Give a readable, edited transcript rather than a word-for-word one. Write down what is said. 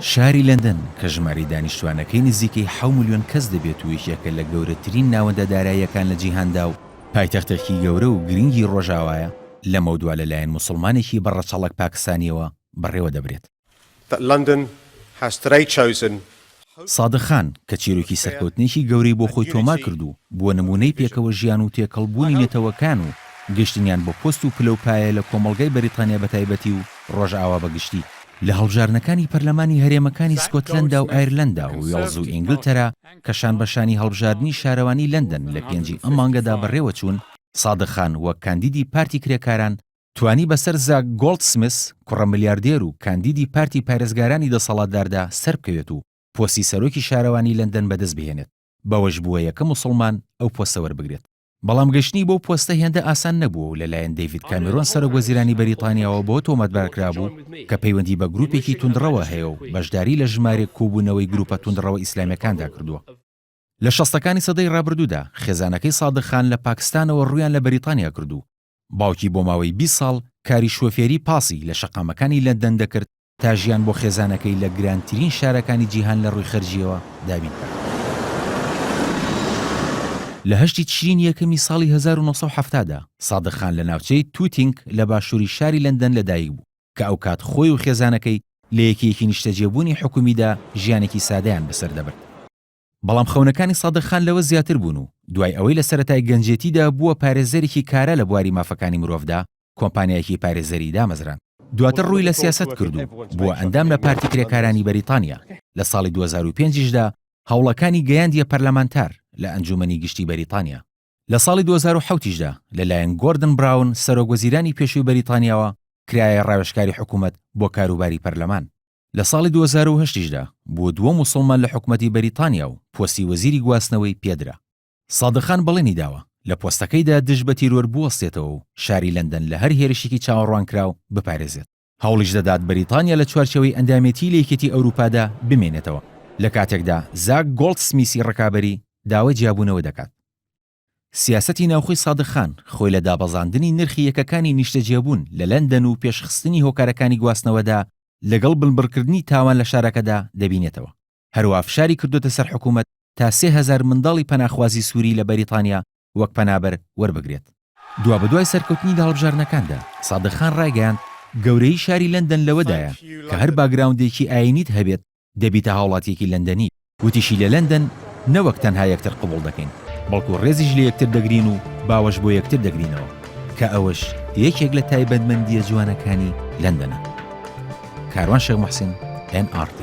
شاری لەندەن کە ژماری دانیشتوانەکەی نزیکەی 7 ملیۆن کەس دەبێت و یەکێکە لە گەورەترین ناوەندە داراییەکان لە جیهاندا و پایتەختێکی گەورە و گرنگی ڕۆژاوایە لەمە دووە لەلایەن موسڵمانێکی بەڕەچەڵک پاکستانیەوە بەڕێوە دەبرێت. سادق خان کە چیرۆکی سەرکەوتنێکی گەورەی بۆ خۆی تۆمار کردو بووە نمونەی پێکەوە ژیان و تێکەڵبوونی نێتەوەکان و گەشتنیان بۆ پۆست و پلەپایە لە کۆمەڵگەی بەریتانیا بەتایبەتی و ڕۆژئاوا بەگشتی لە هەڵبژارنەکانی پەرلەمانی هەرێمەکانی سکۆتلەندا و ئایرلەندا و وێڵز و ئینگلتەرا کە شانبەشانی هەڵبژاردننی شارەوانی لەندەن لە پێنجی ئەم مانگەدا بەڕێوە چوون. سادق خان وەک کاندیدی پارتی کرێکاران توانی بەسەر زاک گۆڵدسمیس کوڕە ملیاردێر و کاندیدی پارتی پارێزگارانی دەسەڵاتداردا سەر بکەوێت و پۆستی سەرۆکی شارەوانی لەندەن بەدەست بهێنێت. بەوەش بووە یەکەم موسڵمان ئەو پۆستە وەربگرێت. بەڵام گەشتنی بۆ پۆستە هێندە ئاسان نەبووە و لەلایەن دەیڤید کامێرۆن سەرۆکوەزیرانی بەریتانیاوە بۆ تۆمەتبارکرا بوو کە پەیوەندی بە گروپێکی توندڕەوە هەیە و بەشداری لە ژمارێک کۆبوونەوەی گروپە توندڕەوە ئیسلامیەکاندا کردووە. لە 60ەکانی سەدەی ڕابردوودا خێزانەکەی سادق خان لە پاکستانەوە ڕوویان لە بەریتانیا کردو. باوکی بۆ ماوەی 20 ساڵ کاری شۆفێری پاسی لە شەقامەکانی لەندەن دەکرد تا ژیان بۆ خێزانەکەی لە گرانترین شارەکانی جیهان لە ڕووی خەرجیەوە دابین کرد. لە 8 تشرین یەکەمی ساڵی 1970دا سادق خان لە ناوچەی توتینگ لە باشووری شاری لەندەن لەدایک بوو کە ئەو کات خۆی و خێزانەکەی لە یەکیەکی نیشتەجێبوونی حکومیدا ژیانێکی سادەیان بەسەر دەبرد. بەڵام خەونەکانی سادق خان لەوە زیاتر بوون و دوای ئەوەی لە سەرەتای گەنجێتیدا بووە پارێزەرێکی کارە لە بواری مافەکانی مرۆڤدا کۆمپانیایەکی پارێزەری دامەزران. دواتر ڕووی لە سیاست کردو بووە ئەندام لە پارتی کرێکارانی بەریتانیا. لە ساڵی 2005دا هەوڵەکانی گەیاندیە پەرلەمانتار لە ئەنجومەنی گشتی بەریتانیا. لە ساڵی 2007دا لەلایەن گۆردن براون سەرۆکوەزیرانی پێشووی بەریتانیاوە کرایە ڕاوێژکاری حکوومەت بۆ کاروباری پەرلەمان. لە ساڵی 2008دا بووە دووەم موسڵمان لە حکوومەتی بەریتانیا و پۆستی وەزیری گواستنەوەی پێدرا. سادق خان بەڵێنی داوە لە پۆستەکەیدا دژ بە تیرۆر بوەستێتەوە و شاری لەندەن لە هەر هێرشێکی چاوەڕوانکراو بپارێزێت. هەوڵیش دەدات بەریتانیا لە چوارچەوەی ئەندامێتی لە یەکێتی ئەوروپادا بمێنێتەوە. لە کاتێکدا زاک گۆڵدسمیسی ڕکابەری داوای جیابوونەوە دەکات. سیاسەتی ناوخۆی سادق خان خۆی لە دابەزاندنی نرخی یەکەکانی نیشتەجێبوون لە لەندەن و پێشخستنی هۆکارەکانی گواستنەوەدا لەگەڵ بنبڕکردنی تاوان لە شارەکەدا دەبینێتەوە. هەروە فشاری کردوتە سەر حکوومەت تا 3000 منداڵی پەناخوازی سووری لە بەریتانیا وەک پەنابەر وەربگرێت. دوا بەدوای سەرکەوتنی هەڵبژارنەکاندا سادق خان ڕایگەیاند گەورەی شاری لەندەن لەوەدایە کە هەر باگراوندێکی ئاینیت هەبێت دەبیتە هاوڵاتیەکی لەندەنی. وتیشی لە لەندەن نەوەک تەنها یەکتر قبوڵ دەکەین بەڵکو ڕێزیش لە یەکتر دەگرین و باوەش بۆ یەکتر دەگرینەوە کە ئەوەش یەکێک لە تایبەتمەندیە جوانەکانی لەندەنە. کاروان شێخ موحسین NRT